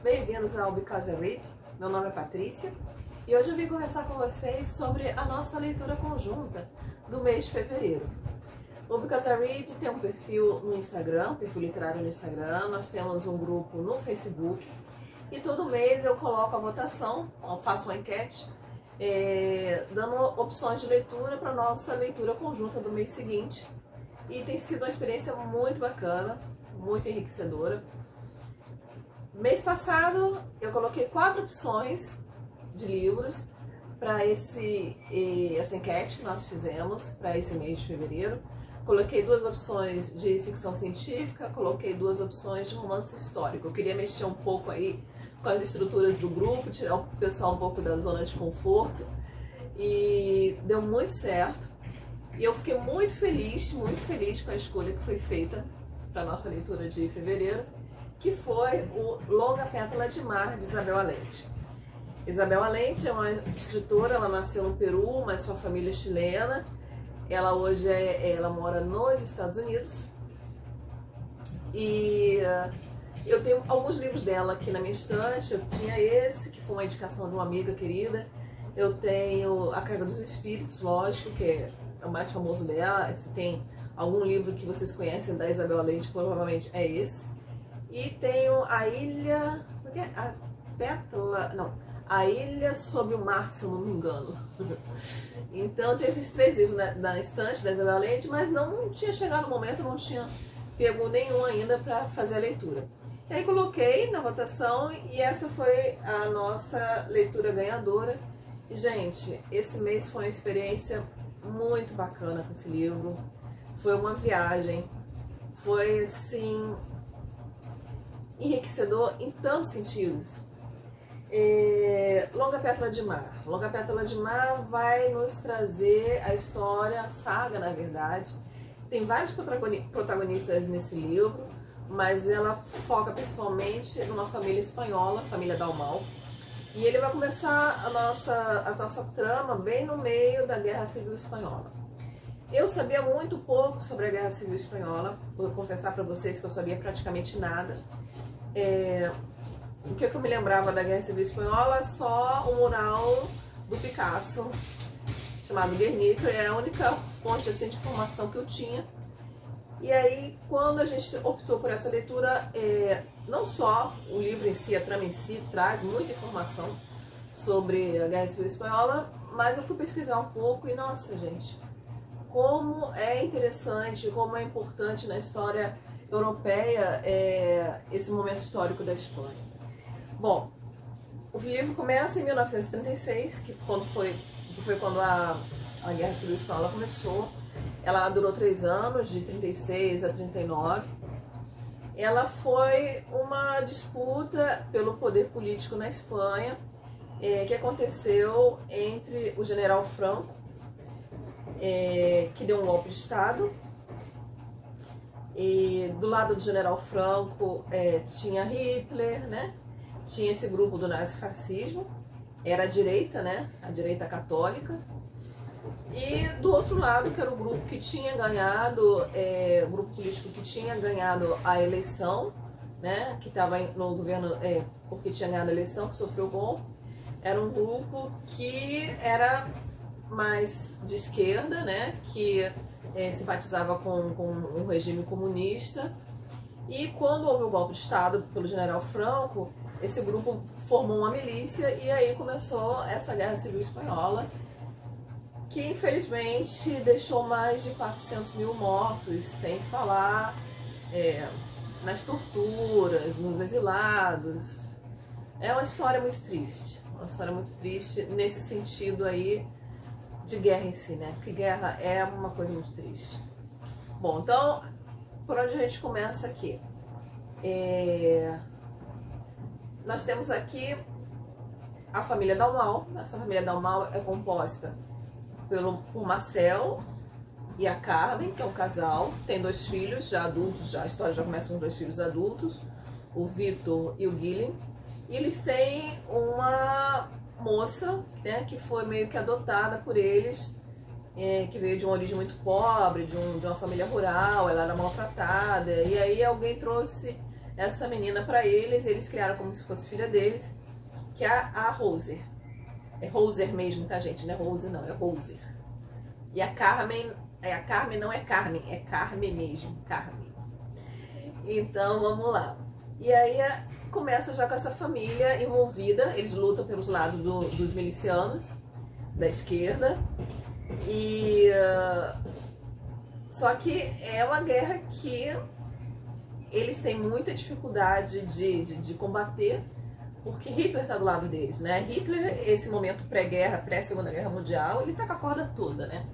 Bem-vindos ao Because I Read. Meu nome é Patrícia e hoje eu vim conversar com vocês sobre a nossa leitura conjunta do mês de fevereiro. O Because I Read tem um perfil no Instagram, perfil literário no Instagram, nós temos um grupo no Facebook e todo mês eu coloco a votação, faço uma enquete, dando opções de leitura para a nossa leitura conjunta do mês seguinte. E tem sido uma experiência muito bacana, muito enriquecedora. Mês passado eu coloquei 4 opções de livros para essa enquete que nós fizemos para esse mês de fevereiro. Coloquei 2 opções de ficção científica, coloquei 2 opções de romance histórico. Eu queria mexer um pouco aí com as estruturas do grupo, tirar o pessoal um pouco da zona de conforto e deu muito certo. E eu fiquei muito feliz com a escolha que foi feita para a nossa leitura de fevereiro, que foi o Longa Pétala de Mar, de Isabel Allende. Isabel Allende é uma escritora, ela nasceu no Peru, mas sua família é chilena. Ela hoje ela mora nos Estados Unidos. E eu tenho alguns livros dela aqui na minha estante. Eu tinha esse, que foi uma indicação de uma amiga querida. Eu tenho A Casa dos Espíritos, lógico, que é o mais famoso dela. Se tem algum livro que vocês conhecem da Isabel Allende, provavelmente é esse. E tenho A Ilha... A Pétala... Não. A Ilha Sob o Mar, se eu não me engano. Então tem esses 3 livros na estante da Isabel Allende, mas não tinha chegado o momento, não tinha pego nenhum ainda para fazer a leitura. E aí coloquei na votação e essa foi a nossa leitura ganhadora. E, gente, esse mês foi uma experiência muito bacana com esse livro. Foi uma viagem. Foi, assim, enriquecedor em tantos sentidos. Longa Pétala de Mar. Longa Pétala de Mar vai nos trazer a história, a saga, na verdade. Tem vários protagonistas nesse livro, mas ela foca principalmente numa família espanhola, a família Dalmau. E ele vai começar a nossa trama bem no meio da Guerra Civil Espanhola. Eu sabia muito pouco sobre a Guerra Civil Espanhola, vou confessar para vocês que eu sabia praticamente nada. O que eu me lembrava da Guerra Civil Espanhola? Só o mural do Picasso, chamado Guernica, é a única fonte assim, de informação que eu tinha. E aí, quando a gente optou por essa leitura, não só o livro em si, a trama em si, traz muita informação sobre a Guerra Civil Espanhola, mas eu fui pesquisar um pouco e, nossa, gente, como é interessante, como é importante na história europeia esse momento histórico da Espanha. Bom, o livro começa em 1936, que foi quando a Guerra Civil Espanhola começou. Ela durou 3 anos, de 36 a 39. Ela foi uma disputa pelo poder político na Espanha, que aconteceu entre o general Franco, que deu um golpe de Estado, e do lado do general Franco tinha Hitler, né? Tinha esse grupo do nazifascismo, era a direita, né? A direita católica. E do outro lado, que era o grupo que tinha ganhado, o grupo político que tinha ganhado a eleição, né? Que estava no governo porque tinha ganhado a eleição, que sofreu golpe. Era um grupo que era mais de esquerda, né? Que simpatizava com um regime comunista. E quando houve o golpe de Estado pelo general Franco, esse grupo formou uma milícia e aí começou essa Guerra Civil Espanhola, que infelizmente deixou mais de 400 mil mortos, sem falar nas torturas, nos exilados. É uma história muito triste nesse sentido aí de guerra em si, né? Porque guerra é uma coisa muito triste. Bom, então, por onde a gente começa aqui? Nós temos aqui a família Dalmau. Essa família Dalmau é composta por Marcel e a Carmen, que é um casal. Tem 2 filhos já adultos, a história já começa com 2 filhos adultos, o Vitor e o Guilherme. E eles têm uma moça, né, que foi meio que adotada por eles, que veio de uma origem muito pobre, de uma família rural, ela era maltratada. E aí alguém trouxe essa menina para eles criaram como se fosse filha deles, que é a Roser. É Roser mesmo, tá, gente? Não é Rose, não, é Roser. E a Carmen não é Carmen, é Carmen mesmo, Carmen. Então, vamos lá. E aí começa já com essa família envolvida, eles lutam pelos lados dos milicianos, da esquerda, e só que é uma guerra que eles têm muita dificuldade de combater, porque Hitler está do lado deles, né? Hitler, esse momento pré-guerra, pré-Segunda Guerra Mundial, ele tá com a corda toda, né?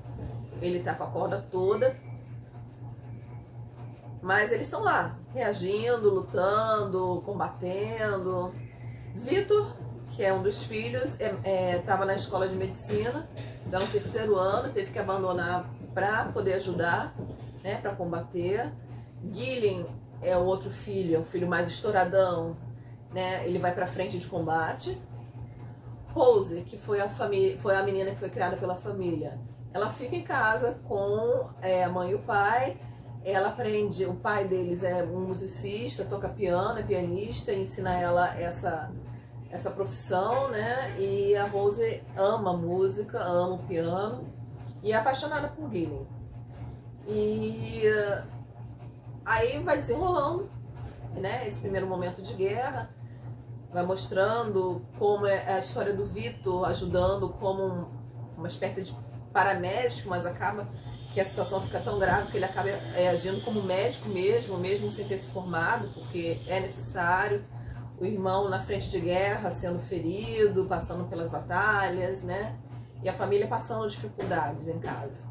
Ele tá com a corda toda, mas eles estão lá, reagindo, lutando, combatendo. Vitor, que é um dos filhos, estava na escola de medicina, já no 3º ano, teve que abandonar para poder ajudar, né, para combater. Guilhem é o outro filho, é o filho mais estouradão, né, ele vai para frente de combate. Rose, que foi a menina que foi criada pela família, ela fica em casa com a mãe e o pai. Ela aprende, o pai deles é um musicista, toca piano, é pianista, ensina ela essa profissão, né? E a Rose ama música, ama o piano e é apaixonada por Guilhem. E aí vai desenrolando, né? Esse primeiro momento de guerra, vai mostrando como é a história do Vitor ajudando como uma espécie de paramédico, mas acaba que a situação fica tão grave que ele acaba agindo como médico mesmo sem ter se formado, porque é necessário. O irmão na frente de guerra sendo ferido, passando pelas batalhas, né? E a família passando dificuldades em casa.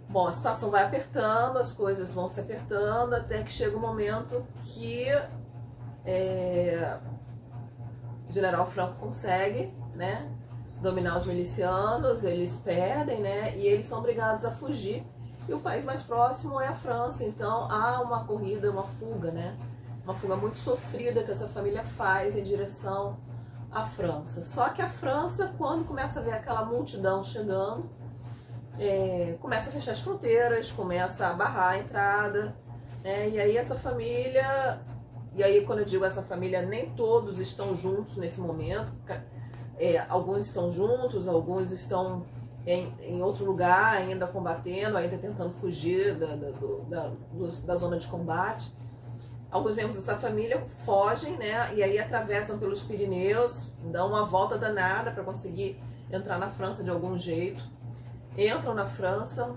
Bom, a situação vai apertando, as coisas vão se apertando, até que chega um momento que o general Franco consegue, né, dominar os milicianos, eles perdem, né, e eles são obrigados a fugir. E o país mais próximo é a França, então há uma corrida, uma fuga, né, uma fuga muito sofrida que essa família faz em direção à França. Só que a França, quando começa a ver aquela multidão chegando, começa a fechar as fronteiras, começa a barrar a entrada, né, e aí essa família, e aí quando eu digo essa família, nem todos estão juntos nesse momento, alguns estão juntos, alguns estão em outro lugar, ainda combatendo, ainda tentando fugir da zona de combate. Alguns membros dessa família fogem, né, e aí atravessam pelos Pirineus, dão uma volta danada para conseguir entrar na França de algum jeito. Entram na França,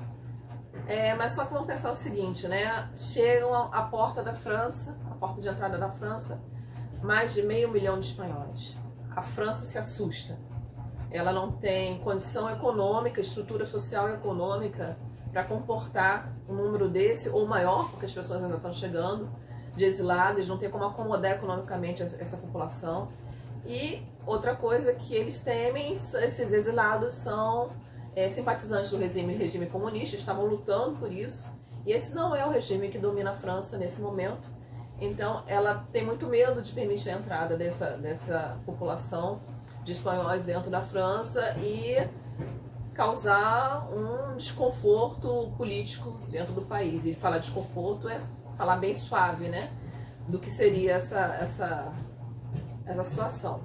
mas só que vão pensar o seguinte, né, chegam à porta da França, a porta de entrada da França, mais de 500 mil de espanhóis. A França se assusta. Ela não tem condição econômica, estrutura social e econômica para comportar um número desse ou maior, porque as pessoas ainda estão chegando de exilados, eles não tem como acomodar economicamente essa população. E outra coisa que eles temem, esses exilados são simpatizantes do regime comunista, estavam lutando por isso. E esse não é o regime que domina a França nesse momento. Então ela tem muito medo de permitir a entrada dessa população de espanhóis dentro da França e causar um desconforto político dentro do país. E falar desconforto é falar bem suave, né, do que seria essa situação.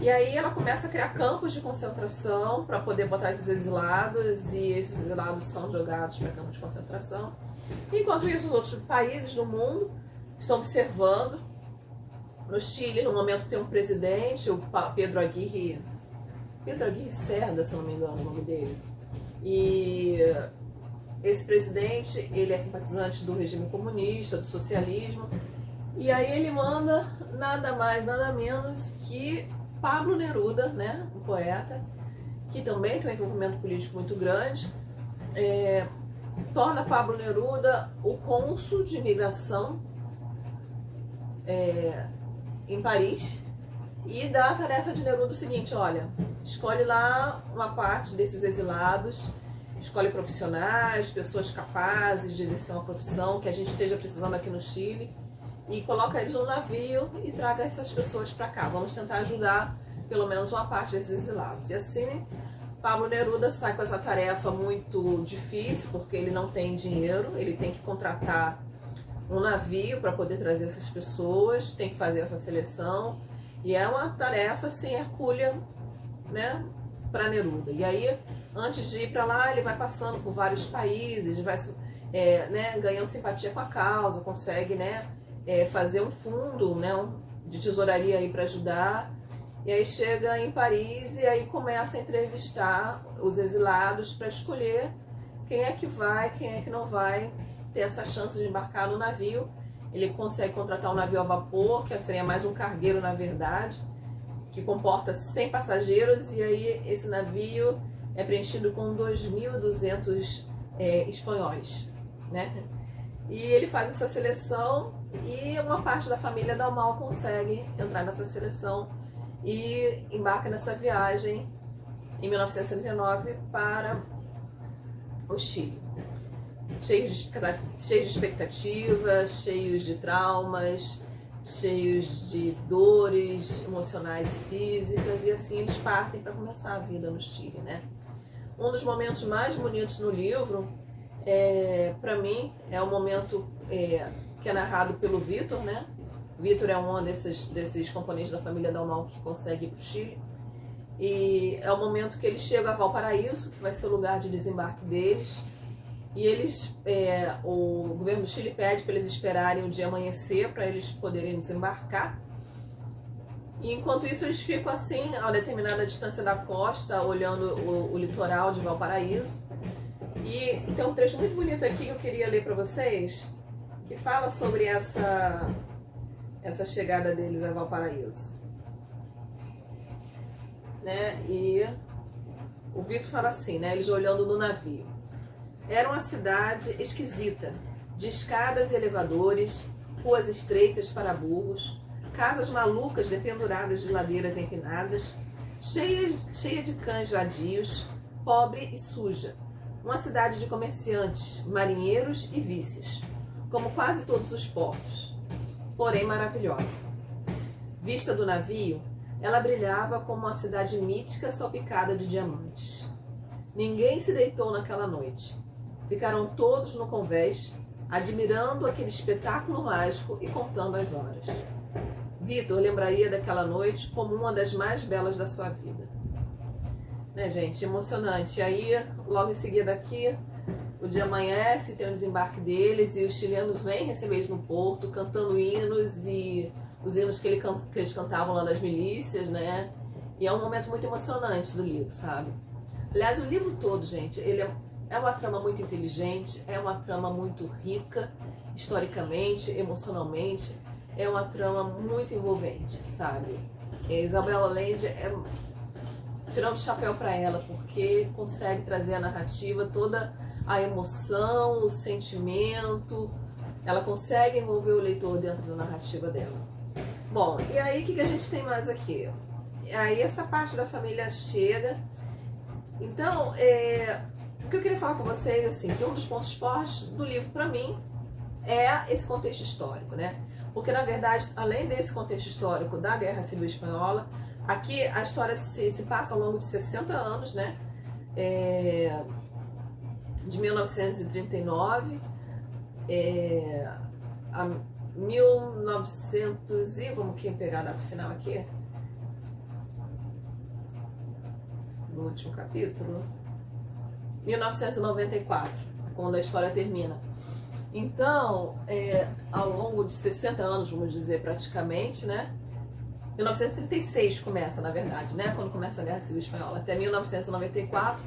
E aí ela começa a criar campos de concentração para poder botar esses exilados, e esses exilados são jogados para campos de concentração. Enquanto isso, os outros países do mundo estão observando. No Chile, no momento, tem um presidente, o Pedro Aguirre Cerda, se não me engano o nome dele. E esse presidente, ele é simpatizante do regime comunista, do socialismo. E aí ele manda nada mais, nada menos que Pablo Neruda, né, um poeta, que também tem um envolvimento político muito grande, torna Pablo Neruda o cônsul de imigração em Paris, e dá a tarefa de Neruda o seguinte: olha, escolhe lá uma parte desses exilados, escolhe profissionais, pessoas capazes de exercer uma profissão que a gente esteja precisando aqui no Chile, e coloca eles no navio e traga essas pessoas para cá. Vamos tentar ajudar pelo menos uma parte desses exilados. E assim, Pablo Neruda sai com essa tarefa muito difícil, porque ele não tem dinheiro, ele tem que contratar um navio para poder trazer essas pessoas, tem que fazer essa seleção, e é uma tarefa assim, hercúlea, né, para Neruda. E aí, antes de ir para lá, ele vai passando por vários países, vai né, ganhando simpatia com a causa, consegue, né, fazer um fundo, né, de tesouraria aí para ajudar. E aí chega em Paris e aí começa a entrevistar os exilados para escolher quem é que vai, quem é que não vai ter essa chance de embarcar no navio. Ele consegue contratar um navio a vapor, que seria mais um cargueiro na verdade, que comporta 100 passageiros, e aí esse navio é preenchido com 2.200 espanhóis, né? E ele faz essa seleção e uma parte da família Dalmau consegue entrar nessa seleção e embarca nessa viagem em 1939 para o Chile. Cheios de expectativas, cheios de traumas, cheios de dores emocionais e físicas, e assim eles partem para começar a vida no Chile, né? Um dos momentos mais bonitos no livro, para mim, é o momento que é narrado pelo Vitor, né? Vitor é um desses componentes da família Dalmau que consegue ir para o Chile. E é o momento que eles chegam a Valparaíso, que vai ser o lugar de desembarque deles. E eles, o governo do Chile pede para eles esperarem o dia amanhecer para eles poderem desembarcar. E enquanto isso eles ficam assim, a determinada distância da costa, olhando o litoral de Valparaíso. E tem um trecho muito bonito aqui que eu queria ler para vocês, que fala sobre essa chegada deles a Valparaíso, né? E o Vitor fala assim, né? Eles olhando no navio. Era uma cidade esquisita, de escadas e elevadores, ruas estreitas para burros, casas malucas dependuradas de ladeiras empinadas, cheia de cães vadios, pobre e suja. Uma cidade de comerciantes, marinheiros e vícios, como quase todos os portos, porém maravilhosa. Vista do navio, ela brilhava como uma cidade mítica salpicada de diamantes. Ninguém se deitou naquela noite. Ficaram todos no convés, admirando aquele espetáculo mágico e contando as horas. Vitor lembraria daquela noite como uma das mais belas da sua vida. Né, gente? Emocionante. E aí, logo em seguida aqui, o dia amanhece, tem o desembarque deles e os chilenos vêm receber eles no porto, cantando hinos, e os hinos que eles cantavam lá das milícias, né? E é um momento muito emocionante do livro, sabe? Aliás, o livro todo, gente, ele é uma trama muito inteligente, é uma trama muito rica, historicamente, emocionalmente, é uma trama muito envolvente, sabe? Isabel Allende tirando o chapéu para ela, porque consegue trazer a narrativa, toda a emoção, o sentimento, ela consegue envolver o leitor dentro da narrativa dela. Bom, e aí o que a gente tem mais aqui? Aí essa parte da família chega. Então, o que eu queria falar com vocês, assim, que um dos pontos fortes do livro para mim é esse contexto histórico, né? Porque, na verdade, além desse contexto histórico da Guerra Civil Espanhola, aqui a história se passa ao longo de 60 anos, né? De 1939 a 1900 e... Vamos pegar a data final aqui. No último capítulo. 1994, quando a história termina. Então, ao longo de 60 anos, vamos dizer, praticamente, né? 1936 começa, na verdade, né? Quando começa a Guerra Civil Espanhola, até 1994,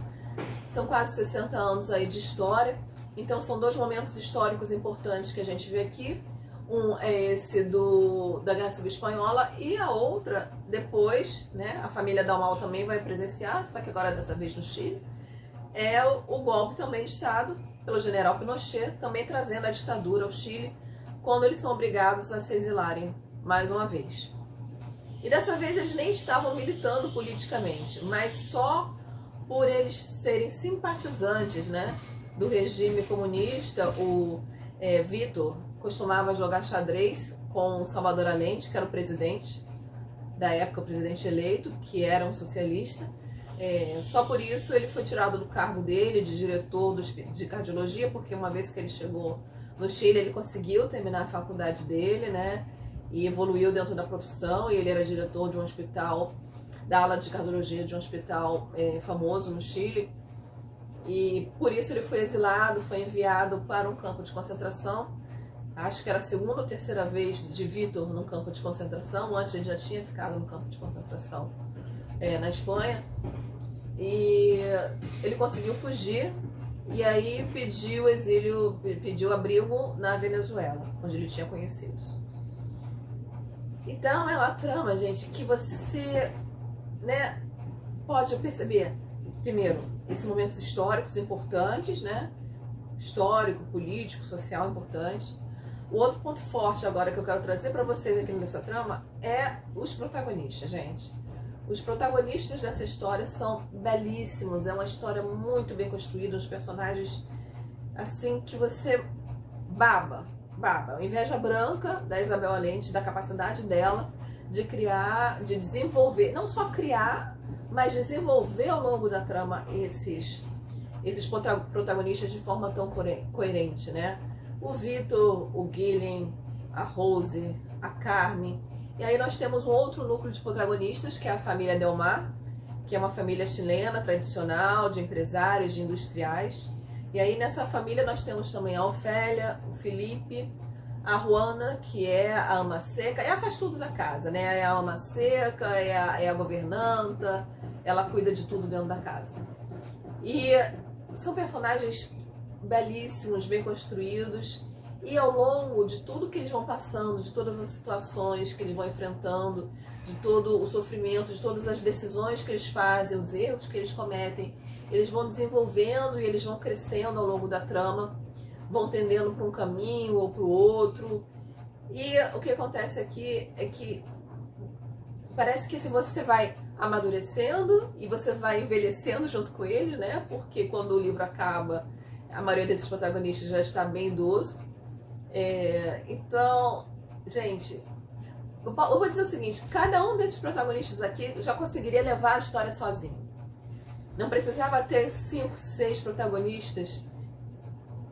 são quase 60 anos aí de história. Então, são dois momentos históricos importantes que a gente vê aqui. Um é esse da Guerra Civil Espanhola, e a outra, depois, né? A família Dalmau também vai presenciar, só que agora dessa vez no Chile, é o golpe também de Estado pelo general Pinochet, também trazendo a ditadura ao Chile, quando eles são obrigados a se exilarem mais uma vez. E dessa vez eles nem estavam militando politicamente, mas só por eles serem simpatizantes, né, do regime comunista. O Vitor costumava jogar xadrez com Salvador Allende, que era o presidente da época, o presidente eleito, que era um socialista. Só por isso ele foi tirado do cargo dele de diretor de cardiologia, porque uma vez que ele chegou No Chile ele conseguiu terminar a faculdade dele, né? E evoluiu dentro da profissão, e ele era diretor de um hospital, da ala de cardiologia de um hospital famoso no Chile. E por isso ele foi exilado, foi enviado para um campo de concentração. Acho que era a segunda ou terceira vez de Vítor num campo de concentração. Antes ele já tinha ficado no campo de concentração na Espanha. E ele conseguiu fugir e aí pediu exílio, pediu abrigo na Venezuela, onde ele tinha conhecidos. Então é uma trama, gente, que você, né, pode perceber, primeiro, esses momentos históricos importantes, né, histórico, político, social importante. O outro ponto forte agora que eu quero trazer para vocês aqui nessa trama é os protagonistas, gente. Os protagonistas dessa história são belíssimos, é uma história muito bem construída, uns personagens assim que você baba. Inveja branca da Isabel Allende, da capacidade dela de criar, de desenvolver, não só criar, mas desenvolver ao longo da trama esses protagonistas de forma tão coerente, né? O Vítor, o Guilherme, a Rose, a Carmen. E aí nós temos um outro núcleo de protagonistas, que é a família Del Mar, que é uma família chilena tradicional, de empresários, de industriais. E aí nessa família nós temos também a Ofélia, o Felipe, a Juana, que é a ama seca, ela faz tudo da casa, né? É a ama seca, é a governanta, ela cuida de tudo dentro da casa. E são personagens belíssimos, bem construídos. E ao longo de tudo que eles vão passando, de todas as situações que eles vão enfrentando, de todo o sofrimento, de todas as decisões que eles fazem, os erros que eles cometem, eles vão desenvolvendo e eles vão crescendo ao longo da trama, vão tendendo para um caminho ou para o outro. E o que acontece aqui é que parece que se você vai amadurecendo e você vai envelhecendo junto com eles, né? Porque quando o livro acaba, a maioria desses protagonistas já está bem idoso. Então, gente, eu vou dizer o seguinte, cada um desses protagonistas aqui já conseguiria levar a história sozinho. Não precisava ter 5, 6 protagonistas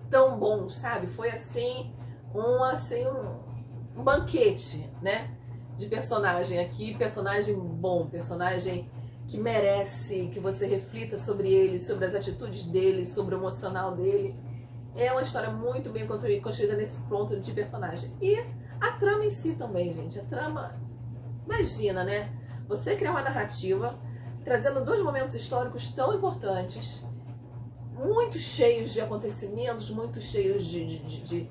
tão bons, sabe? Foi assim, um banquete, né? De personagem aqui, personagem bom, personagem que merece que você reflita sobre ele, sobre as atitudes dele, sobre o emocional dele. É uma história muito bem construída nesse ponto de personagem. E a trama em si também, gente. A trama, imagina, né? Você criar uma narrativa trazendo 2 momentos históricos tão importantes, muito cheios de acontecimentos, muito cheios de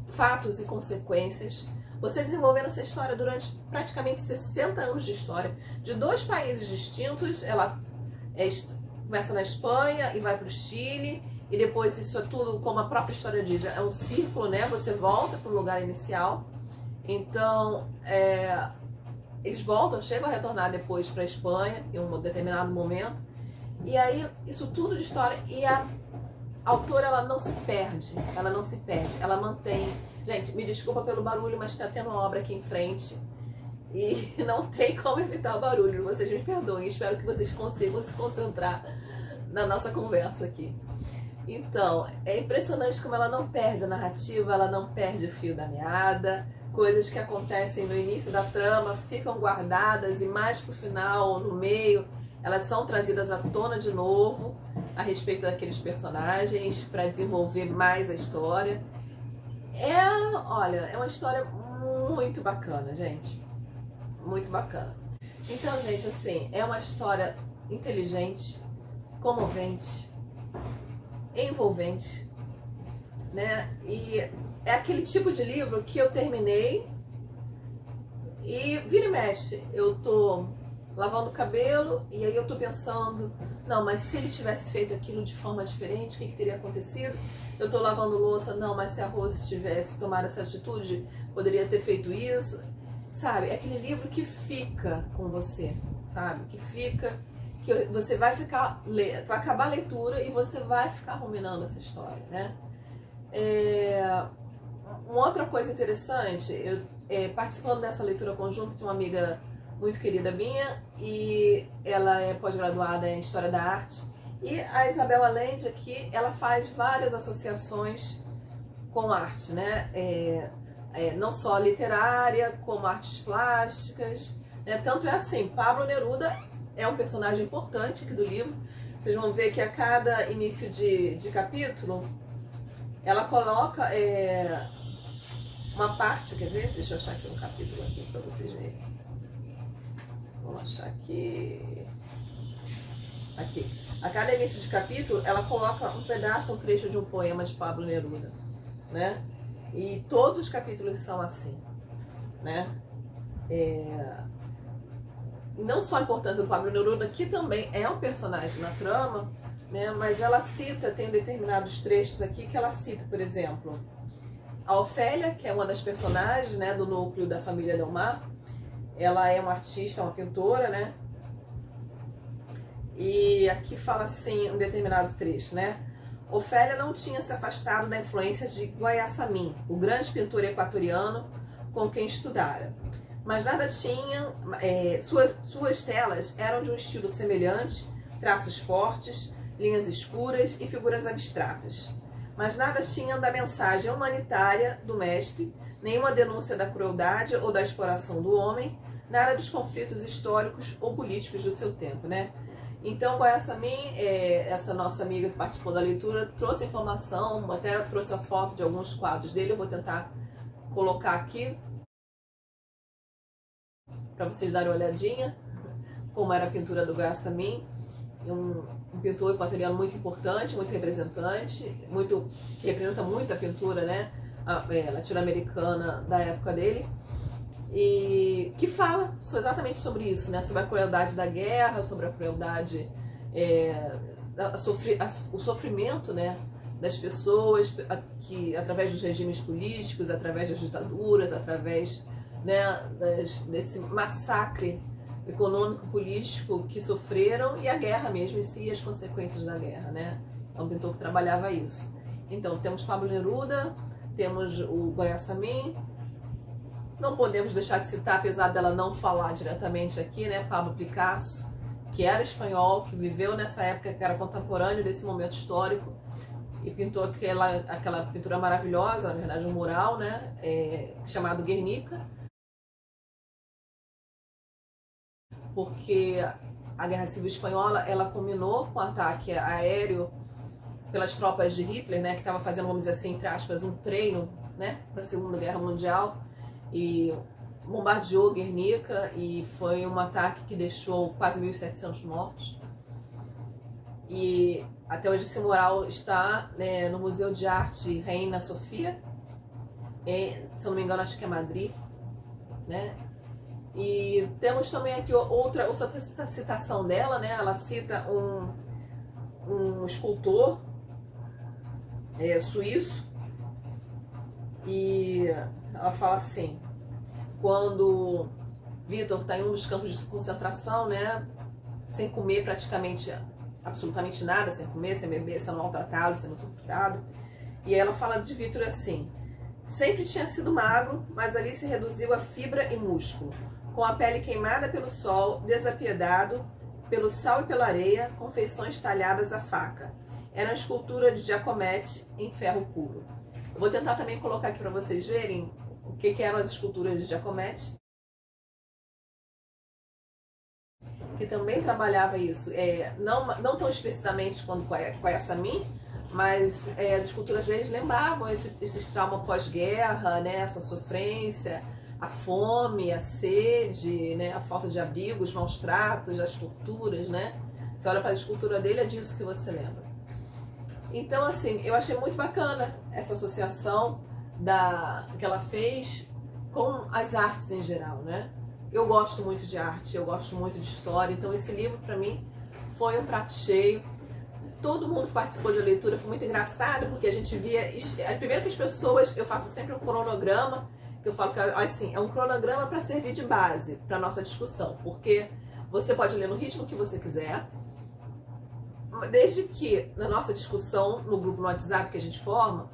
fatos e consequências. Você desenvolvendo essa história durante praticamente 60 anos de história, de 2 países distintos. Ela começa na Espanha e vai para o Chile. E depois isso é tudo, como a própria história diz, é um círculo, né? Você volta para o lugar inicial. Então, eles voltam, chegam a retornar depois para a Espanha, em um determinado momento. E aí, isso tudo de história. E a autora, ela não se perde. Ela mantém. Gente, me desculpa pelo barulho, mas está tendo obra aqui em frente. E não tem como evitar o barulho. Vocês me perdoem. Espero que vocês consigam se concentrar na nossa conversa aqui. Então, é impressionante como ela não perde a narrativa, ela não perde o fio da meada. Coisas que acontecem no início da trama ficam guardadas e mais pro final ou no meio, elas são trazidas à tona de novo a respeito daqueles personagens para desenvolver mais a história. Olha, é uma história muito bacana, gente. Muito bacana. Então, gente, assim, é uma história inteligente, comovente, envolvente, né? E é aquele tipo de livro que eu terminei e vira e mexe. Eu tô lavando o cabelo e aí eu tô pensando, não, mas se ele tivesse feito aquilo de forma diferente, o que teria acontecido? Eu tô lavando louça, não, mas se a Rose tivesse tomado essa atitude, poderia ter feito isso, sabe? É aquele livro que fica com você, sabe? Que fica, que você vai vai acabar a leitura e você vai ficar ruminando essa história, né? Uma outra coisa interessante, eu participando dessa leitura conjunta de uma amiga muito querida minha, e ela é pós-graduada em História da Arte, e a Isabel Allende aqui, ela faz várias associações com arte, né? Não só literária, como artes plásticas, né? Tanto é assim, Pablo Neruda é um personagem importante aqui do livro. Vocês vão ver que a cada início de capítulo, ela coloca uma parte, quer ver? Deixa eu achar aqui um capítulo aqui para vocês verem. Vamos achar aqui. Aqui. A cada início de capítulo, ela coloca um pedaço, um trecho de um poema de Pablo Neruda, né? E todos os capítulos são assim, né? E não só a importância do Pablo Neruda, que também é um personagem na trama, né? Mas ela cita, tem determinados trechos aqui que ela cita, por exemplo, a Ofélia, que é uma das personagens, né, do núcleo da família Delmar. Ela é uma artista, uma pintora, né? E aqui fala assim, um determinado trecho, né? Ofélia não tinha se afastado da influência de Guaiaçamim, o grande pintor equatoriano com quem estudara. Mas nada tinha, suas telas eram de um estilo semelhante, traços fortes, linhas escuras e figuras abstratas. Mas nada tinham da mensagem humanitária do mestre, nenhuma denúncia da crueldade ou da exploração do homem, nada dos conflitos históricos ou políticos do seu tempo, né? Então, Guaiaçamim, essa nossa amiga que participou da leitura, trouxe informação, até trouxe a foto de alguns quadros dele, eu vou tentar colocar aqui para vocês darem uma olhadinha como era a pintura do Guaiaçamim. Um pintor equatoriano muito importante, muito representante, que representa muito a pintura, né, latino-americana da época dele, e que fala exatamente sobre isso, né, sobre a crueldade da guerra, sobre a crueldade, o sofrimento, né, das pessoas que através dos regimes políticos, através das ditaduras, através, né, desse massacre econômico, político que sofreram, e a guerra mesmo em si, as consequências da guerra, né? É um pintor que trabalhava isso. Então, temos Pablo Neruda, temos o Guaiaçamim, não podemos deixar de citar, apesar dela não falar diretamente aqui, né, Pablo Picasso, que era espanhol, que viveu nessa época, que era contemporâneo desse momento histórico, e pintou aquela pintura maravilhosa, na verdade um mural, né, chamado Guernica, porque a Guerra Civil Espanhola, ela culminou com o ataque aéreo pelas tropas de Hitler, né, que estava fazendo, vamos dizer assim, entre aspas, um treino, né, para a Segunda Guerra Mundial, e bombardeou Guernica, e foi um ataque que deixou quase 1.700 mortos. E até hoje esse mural está, né, no Museu de Arte Reina Sofia, se eu não me engano, acho que é Madrid, né? E temos também aqui outra citação dela, né? Ela cita um escultor suíço, e ela fala assim: quando Vitor está em um dos campos de concentração, né, sem comer praticamente absolutamente nada, sem comer, sem beber, sendo maltratado, sendo torturado, e ela fala de Vitor assim: sempre tinha sido magro, mas ali se reduziu a fibra e músculo, com a pele queimada pelo sol, desapiedado pelo sal e pela areia, com feições talhadas à faca. Era uma escultura de Giacometti em ferro puro. Eu vou tentar também colocar aqui para vocês verem o que eram as esculturas de Giacometti, que também trabalhava isso, não tão explicitamente quanto Guaiaçamim, mas as esculturas deles lembravam esses traumas pós-guerra, né, essa sofrência, a fome, a sede, né, a falta de abrigo, os maus tratos, as torturas, né? Você olha para a escultura dele, é disso que você lembra. Então, assim, eu achei muito bacana essa associação que ela fez com as artes em geral, né? Eu gosto muito de arte, eu gosto muito de história, então esse livro, para mim, foi um prato cheio. Todo mundo que participou da leitura foi muito engraçado, porque a gente via... Primeiro que as pessoas... Eu faço sempre um cronograma, que eu falo que, assim, é um cronograma para servir de base para nossa discussão, porque você pode ler no ritmo que você quiser, desde que na nossa discussão, no grupo no WhatsApp que a gente forma,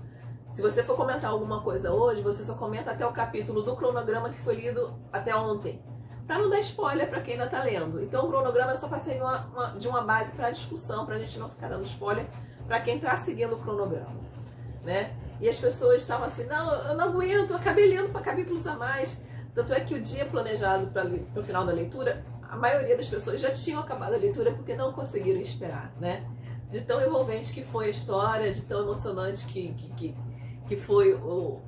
se você for comentar alguma coisa hoje, você só comenta até o capítulo do cronograma que foi lido até ontem, para não dar spoiler para quem ainda está lendo. Então o cronograma é só para servir de uma base para a discussão, para a gente não ficar dando spoiler para quem está seguindo o cronograma, né? E as pessoas estavam assim, não, eu não aguento, eu acabei lendo para capítulos a mais. Tanto é que o dia planejado para o final da leitura, a maioria das pessoas já tinham acabado a leitura porque não conseguiram esperar, né? De tão envolvente que foi a história, de tão emocionante que foi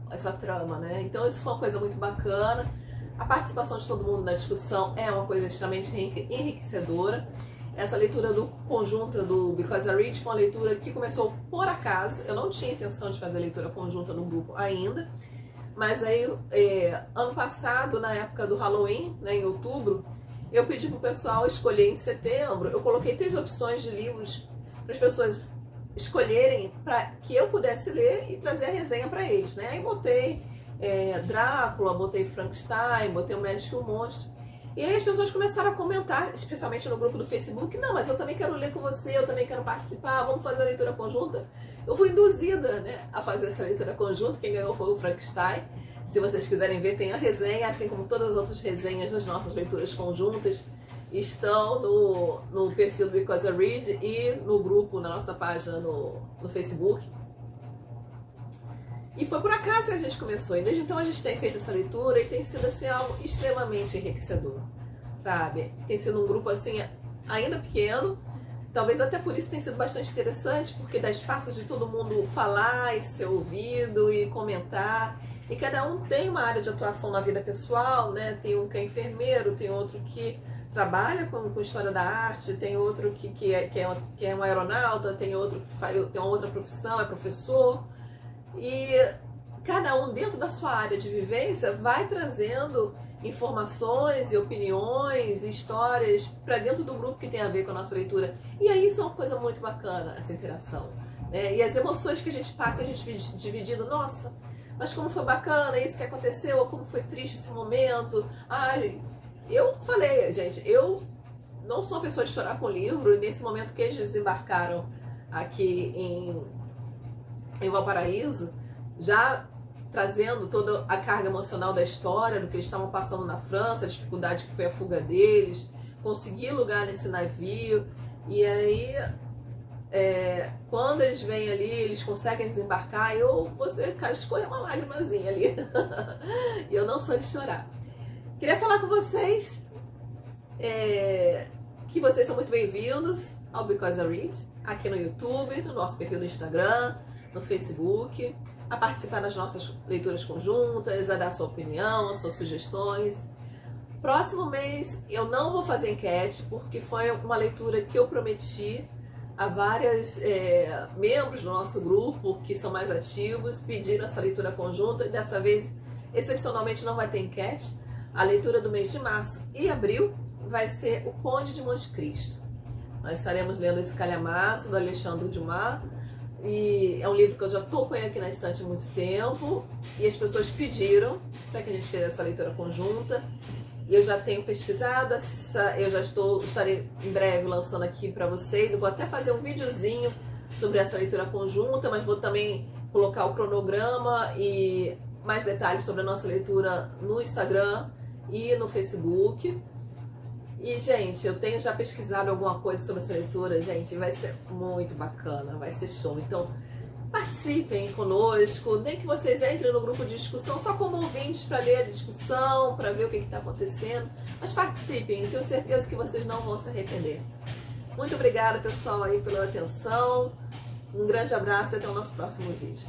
essa trama, né? Então isso foi uma coisa muito bacana. A participação de todo mundo na discussão é uma coisa extremamente enriquecedora. Essa leitura conjunta do Because I Read foi uma leitura que começou por acaso. Eu não tinha intenção de fazer leitura conjunta no grupo ainda. Mas aí, ano passado, na época do Halloween, né, em outubro, eu pedi pro pessoal escolher em setembro. Eu coloquei 3 opções de livros para as pessoas escolherem para que eu pudesse ler e trazer a resenha para eles, né? Aí botei Drácula, botei Frankenstein, botei o Médico e o Monstro. E aí as pessoas começaram a comentar, especialmente no grupo do Facebook, não, mas eu também quero ler com você, eu também quero participar, vamos fazer a leitura conjunta. Eu fui induzida, né, a fazer essa leitura conjunta, quem ganhou foi o Frankenstein. Se vocês quiserem ver, tem a resenha, assim como todas as outras resenhas das nossas leituras conjuntas, estão no perfil do Because I Read e no grupo, na nossa página no Facebook. E foi por acaso que a gente começou, e desde então a gente tem feito essa leitura e tem sido assim algo extremamente enriquecedor, sabe? Tem sido um grupo assim, ainda pequeno, talvez até por isso tenha sido bastante interessante, porque dá espaço de todo mundo falar e ser ouvido e comentar, e cada um tem uma área de atuação na vida pessoal, né? Tem um que é enfermeiro, tem outro que trabalha com história da arte, tem outro que é um aeronauta, tem outro que tem uma outra profissão, é professor. E cada um dentro da sua área de vivência vai trazendo informações e opiniões e histórias para dentro do grupo que tem a ver com a nossa leitura. E aí isso é uma coisa muito bacana, essa interação, né? E as emoções que a gente passa, a gente dividindo, nossa, mas como foi bacana isso que aconteceu, ou como foi triste esse momento. Ai, eu falei, gente, eu não sou uma pessoa de chorar com livro, e nesse momento que eles desembarcaram aqui em Valparaíso, já trazendo toda a carga emocional da história, do que eles estavam passando na França, a dificuldade que foi a fuga deles, conseguir lugar nesse navio, e aí quando eles vêm ali, eles conseguem desembarcar, escorre uma lágrimazinha ali. E eu não sou de chorar. Queria falar com vocês que vocês são muito bem-vindos ao Because I Read, aqui no YouTube, no nosso perfil do Instagram, no Facebook, a participar das nossas leituras conjuntas, a dar sua opinião, as suas sugestões. Próximo mês eu não vou fazer enquete, porque foi uma leitura que eu prometi a vários membros do nosso grupo, que são mais ativos, pediram essa leitura conjunta, e dessa vez, excepcionalmente, não vai ter enquete. A leitura do mês de março e abril vai ser O Conde de Monte Cristo. Nós estaremos lendo esse calhamaço do Alexandre Dumas, e é um livro que eu já estou com ele aqui na estante há muito tempo, e as pessoas pediram para que a gente fizesse essa leitura conjunta, e eu já tenho pesquisado, estarei em breve lançando aqui para vocês. Eu vou até fazer um videozinho sobre essa leitura conjunta, mas vou também colocar o cronograma e mais detalhes sobre a nossa leitura no Instagram e no Facebook. E, gente, eu tenho já pesquisado alguma coisa sobre essa leitura, gente, vai ser muito bacana, vai ser show. Então, participem conosco, nem que vocês entrem no grupo de discussão só como ouvintes para ler a discussão, para ver o que está acontecendo, mas participem, tenho certeza que vocês não vão se arrepender. Muito obrigada, pessoal, aí pela atenção, um grande abraço e até o nosso próximo vídeo.